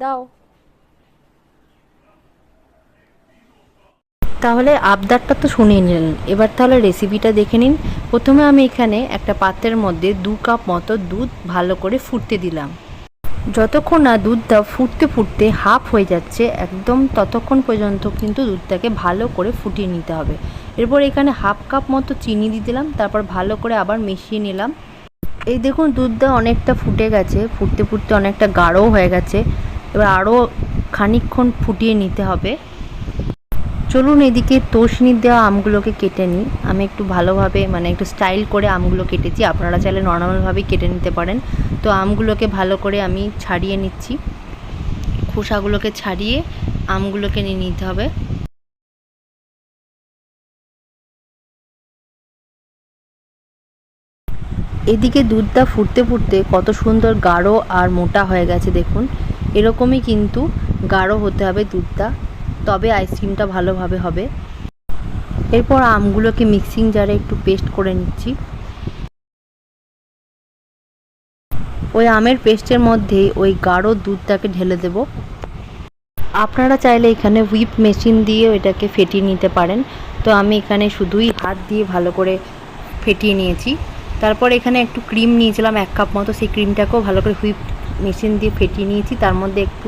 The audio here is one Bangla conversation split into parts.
দাও। তাহলে আবদারটা তো শুনিয়ে নিলেন, এবার তাহলে রেসিপিটা দেখে নিন। প্রথমে আমি এখানে একটা পাত্রের মধ্যে 2 কাপ মতো দুধ ভালো করে ফুটতে দিলাম। যতক্ষণ না দুধটা ফুটতে ফুটতে হাফ হয়ে যাচ্ছে একদম, ততক্ষণ পর্যন্ত কিন্তু দুধটাকে ভালো করে ফুটিয়ে নিতে হবে। এরপর এখানে হাফ কাপ মতো চিনি দিয়ে দিলাম, তারপর ভালো করে আবার মিশিয়ে নিলাম। এই দেখুন দুধটা অনেকটা ফুটে গেছে, ফুটতে ফুটতে অনেকটা গাঢ়ও হয়ে গেছে। এবার আরও খানিকক্ষণ ফুটিয়ে নিতে হবে। চলুন এদিকে তোশনির দেওয়া আমগুলোকে কেটে নিই। আমি একটু ভালোভাবে মানে একটু স্টাইল করে আমগুলো কেটেছি, আপনারা চাইলে নর্মালভাবেই কেটে নিতে পারেন। তো আমগুলোকে ভালো করে আমি ছাড়িয়ে নিচ্ছি, খোসাগুলোকে ছাড়িয়ে আমগুলোকে নিয়ে নিতে হবে। এদিকে দুধটা ফুটতে ফুটতে কত সুন্দর গাঢ় আর মোটা হয়ে গেছে দেখুন। এরকমই কিন্তু গাঢ় হতে হবে দুধটা, তবে আইসক্রিমটা ভালোভাবে হবে। এরপর আমগুলোকে মিক্সিং জারে একটু পেস্ট করে নিচ্ছি। ওই আমের পেস্টের মধ্যেই ওই গাঢ় দুধটাকে ঢেলে দেব। আপনারা চাইলে এখানে হুইপ মেশিন দিয়ে এটাকে ফেটিয়ে নিতে পারেন। তো আমি এখানে শুধুই হাত দিয়ে ভালো করে ফেটিয়ে নিয়েছি। তারপর এখানে একটু ক্রিম নিয়েছিলাম 1 কাপ মতো, সেই ক্রিমটাকেও ভালো করে হুইপ মেশিন দিয়ে ফেটিয়ে নিয়েছি। তার মধ্যে একটু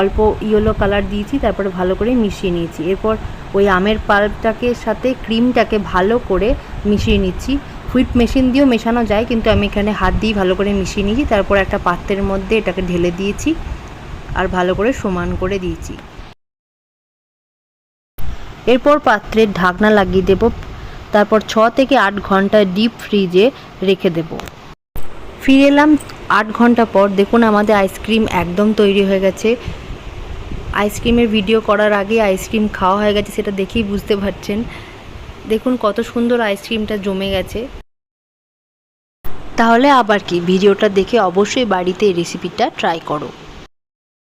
অল্প ইয়েলো কালার দিয়েছি, তারপরে ভালো করে মিশিয়ে নিয়েছি। এরপর ওই আমের পাল্পটাকে সাথে ক্রিমটাকে ভালো করে মিশিয়ে নিচ্ছি। হুইপ মেশিন দিয়েও মেশানো যায়, কিন্তু আমি এখানে হাত দিয়ে ভালো করে মিশিয়ে নিয়েছি। তারপর একটা পাত্রের মধ্যে এটাকে ঢেলে দিয়েছি আর ভালো করে সমান করে দিয়েছি। এরপর পাত্রের ঢাকনা লাগিয়ে দেব, তারপর 6 থেকে 8 ঘন্টা ডিপ ফ্রিজে রেখে দেব। ফিরে এলাম 8 ঘন্টা পর। দেখুন আমাদের আইসক্রিম একদম তৈরি হয়ে গেছে। আইসক্রিমের ভিডিও করার আগে আইসক্রিম খাওয়া হয়ে গেছে, সেটা দেখেই বুঝতে পারছেন। দেখুন কত সুন্দর আইসক্রিমটা জমে গেছে। তাহলে আবার কি, ভিডিওটা দেখে অবশ্যই বাড়িতে এই রেসিপিটা ট্রাই করো।